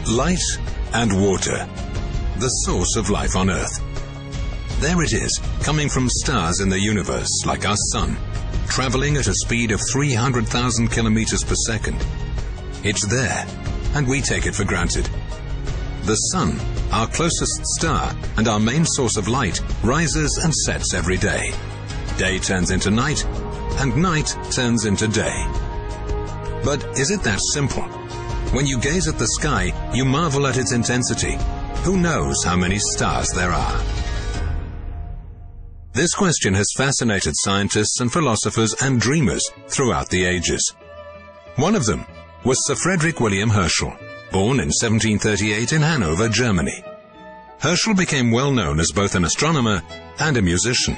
Light and water, the source of life on Earth. There it is, coming from stars in the universe like our Sun, traveling at a speed of 300,000 kilometers per second. It's there, and we take it for granted. The Sun, our closest star and our main source of light, rises and sets every day. Day turns into night, and night turns into day. But is it that simple? When you gaze at the sky, you marvel at its intensity. Who knows how many stars there are? This question has fascinated scientists and philosophers and dreamers throughout the ages. One of them was Sir Frederick William Herschel, born in 1738 in Hanover, Germany. Herschel became well known as both an astronomer and a musician.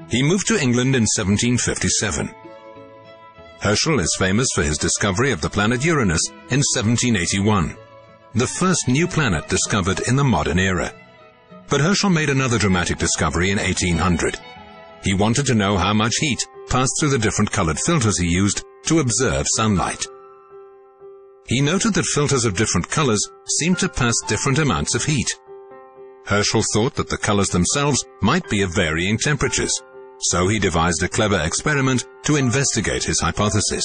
He moved to England in 1757. Herschel is famous for his discovery of the planet Uranus in 1781, the first new planet discovered in the modern era. But Herschel made another dramatic discovery in 1800. He wanted to know how much heat passed through the different colored filters he used to observe sunlight. He noted that filters of different colors seemed to pass different amounts of heat. Herschel thought that the colors themselves might be of varying temperatures, so he devised a clever experiment to investigate his hypothesis.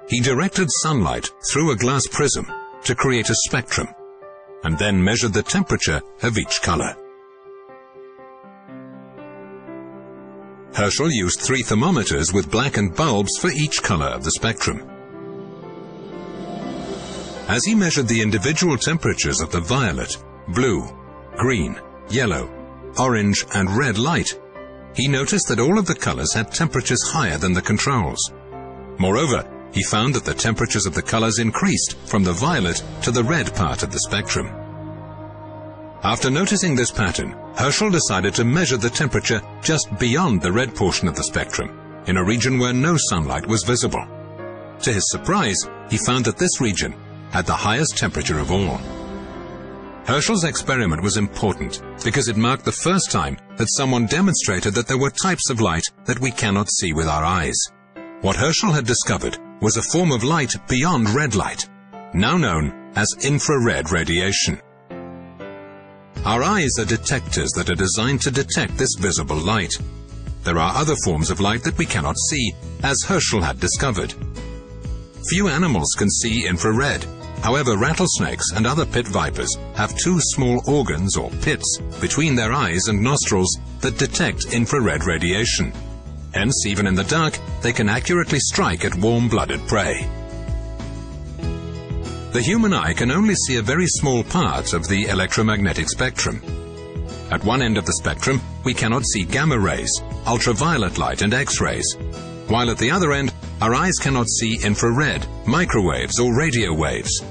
He directed sunlight through a glass prism to create a spectrum, and then measured the temperature of each color. Herschel used 3 thermometers with blackened bulbs for each color of the spectrum. As he measured the individual temperatures of the violet, blue, green, yellow, orange, and red light, he noticed that all of the colors had temperatures higher than the controls. Moreover, he found that the temperatures of the colors increased from the violet to the red part of the spectrum. After noticing this pattern, Herschel decided to measure the temperature just beyond the red portion of the spectrum, in a region where no sunlight was visible. To his surprise, he found that this region had the highest temperature of all. Herschel's experiment was important because it marked the first time that someone demonstrated that there were types of light that we cannot see with our eyes. What Herschel had discovered was a form of light beyond red light, now known as infrared radiation. Our eyes are detectors that are designed to detect this visible light. There are other forms of light that we cannot see, as Herschel had discovered. Few animals can see infrared. However, rattlesnakes and other pit vipers have 2 small organs or pits between their eyes and nostrils that detect infrared radiation. Hence, even in the dark, they can accurately strike at warm-blooded prey. The human eye can only see a very small part of the electromagnetic spectrum. At one end of the spectrum, we cannot see gamma rays, ultraviolet light, and X-rays, while at the other end, our eyes cannot see infrared, microwaves, or radio waves.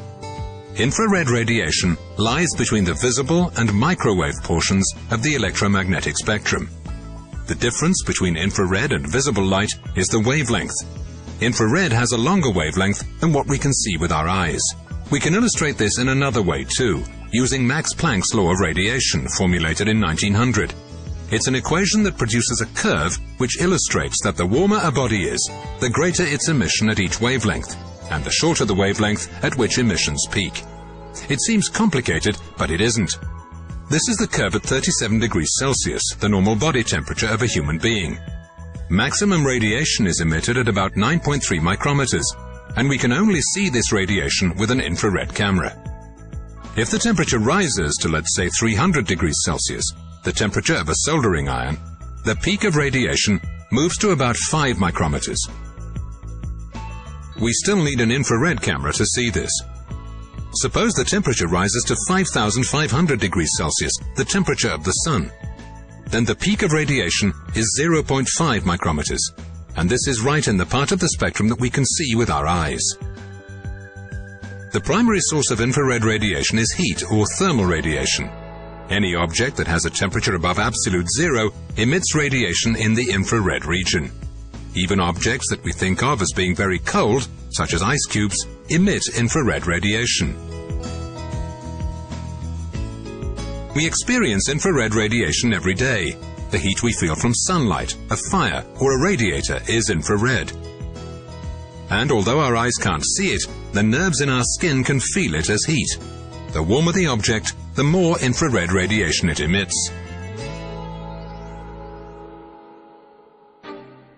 Infrared radiation lies between the visible and microwave portions of the electromagnetic spectrum. The difference between infrared and visible light is the wavelength. Infrared has a longer wavelength than what we can see with our eyes. We can illustrate this in another way too, using Max Planck's law of radiation formulated in 1900. It's an equation that produces a curve which illustrates that the warmer a body is, the greater its emission at each wavelength, and the shorter the wavelength at which emissions peak. It seems complicated, but it isn't. This is the curve at 37 degrees Celsius, the normal body temperature of a human being. Maximum radiation is emitted at about 9.3 micrometers, and we can only see this radiation with an infrared camera. If the temperature rises to, let's say, 300 degrees Celsius, the temperature of a soldering iron, the peak of radiation moves to about 5 micrometers. We still need an infrared camera to see this. Suppose the temperature rises to 5,500 degrees Celsius, the temperature of the Sun. Then the peak of radiation is 0.5 micrometers, and this is right in the part of the spectrum that we can see with our eyes. The primary source of infrared radiation is heat or thermal radiation. Any object that has a temperature above absolute zero emits radiation in the infrared region. Even objects that we think of as being very cold, such as ice cubes, emit infrared radiation. We experience infrared radiation every day. The heat we feel from sunlight, a fire, or a radiator is infrared. And although our eyes can't see it, the nerves in our skin can feel it as heat. The warmer the object, the more infrared radiation it emits.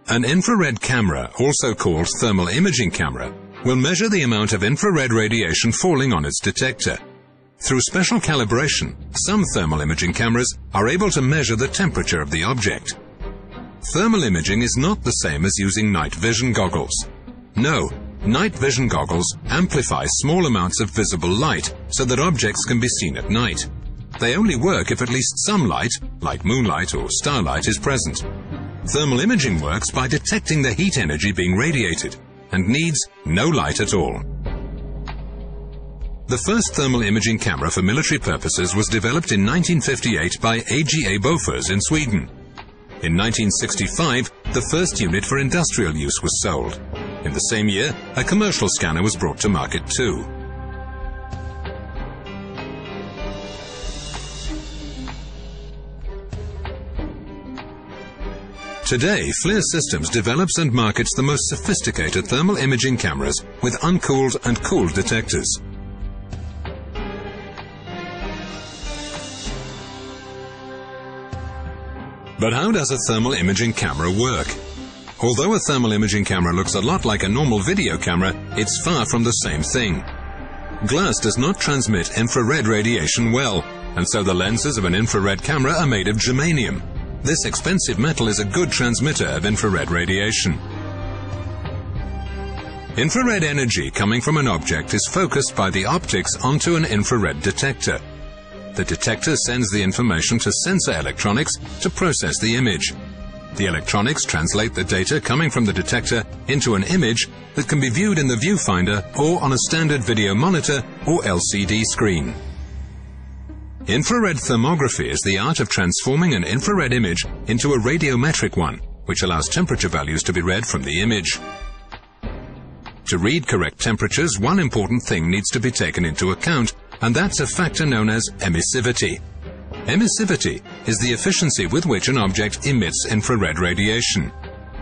An infrared camera, also called thermal imaging camera, will measure the amount of infrared radiation falling on its detector. Through special calibration, some thermal imaging cameras are able to measure the temperature of the object. Thermal imaging is not the same as using night vision goggles. No, night vision goggles amplify small amounts of visible light so that objects can be seen at night. They only work if at least some light, like moonlight or starlight, is present. Thermal imaging works by detecting the heat energy being radiated and needs no light at all. The first thermal imaging camera for military purposes was developed in 1958 by AGA Bofors in Sweden. In 1965, the first unit for industrial use was sold. In the same year, a commercial scanner was brought to market too. Today, FLIR Systems develops and markets the most sophisticated thermal imaging cameras with uncooled and cooled detectors. But how does a thermal imaging camera work? Although a thermal imaging camera looks a lot like a normal video camera, it's far from the same thing. Glass does not transmit infrared radiation well, and so the lenses of an infrared camera are made of germanium. This expensive metal is a good transmitter of infrared radiation. Infrared energy coming from an object is focused by the optics onto an infrared detector. The detector sends the information to sensor electronics to process the image. The electronics translate the data coming from the detector into an image that can be viewed in the viewfinder or on a standard video monitor or LCD screen. Infrared thermography is the art of transforming an infrared image into a radiometric one, which allows temperature values to be read from the image. To read correct temperatures, one important thing needs to be taken into account, and that's a factor known as emissivity. Emissivity is the efficiency with which an object emits infrared radiation.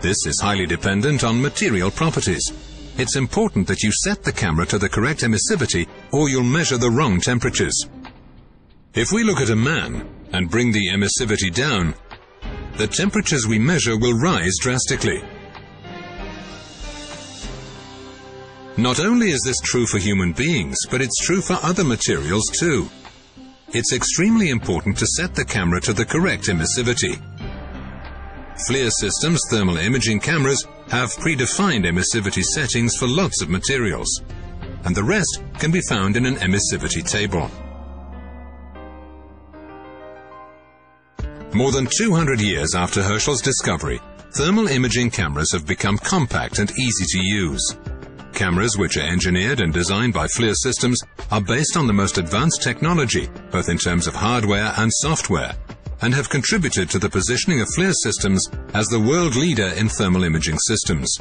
This is highly dependent on material properties. It's important that you set the camera to the correct emissivity, or you'll measure the wrong temperatures. If we look at a man and bring the emissivity down, the temperatures we measure will rise drastically. Not only is this true for human beings, but it's true for other materials too. It's extremely important to set the camera to the correct emissivity. FLIR Systems thermal imaging cameras have predefined emissivity settings for lots of materials, and the rest can be found in an emissivity table. More than 200 years after Herschel's discovery, thermal imaging cameras have become compact and easy to use. Cameras which are engineered and designed by FLIR Systems are based on the most advanced technology, both in terms of hardware and software, and have contributed to the positioning of FLIR Systems as the world leader in thermal imaging systems.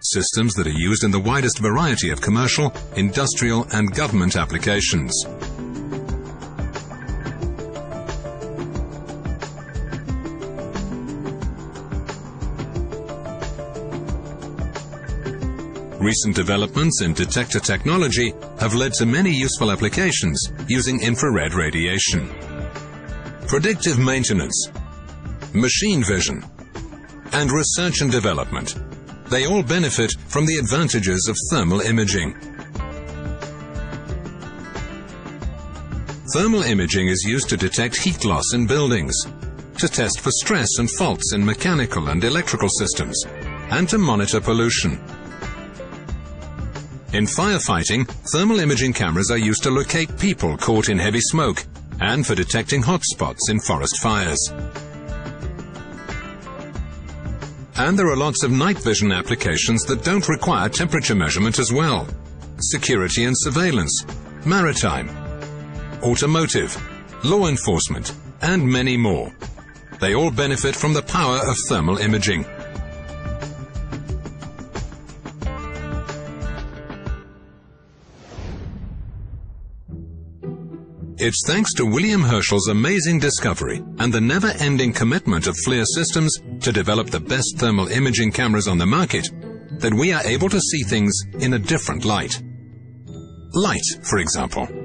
Systems that are used in the widest variety of commercial, industrial, and government applications. Recent developments in detector technology have led to many useful applications using infrared radiation. Predictive maintenance, machine vision, and research and development. They all benefit from the advantages of thermal imaging. Thermal imaging is used to detect heat loss in buildings, to test for stress and faults in mechanical and electrical systems, and to monitor pollution. In firefighting, thermal imaging cameras are used to locate people caught in heavy smoke and for detecting hotspots in forest fires. And there are lots of night vision applications that don't require temperature measurement as well. Security and surveillance, maritime, automotive, law enforcement, and many more. They all benefit from the power of thermal imaging. It's thanks to William Herschel's amazing discovery and the never-ending commitment of FLIR Systems to develop the best thermal imaging cameras on the market that we are able to see things in a different light. Light, for example.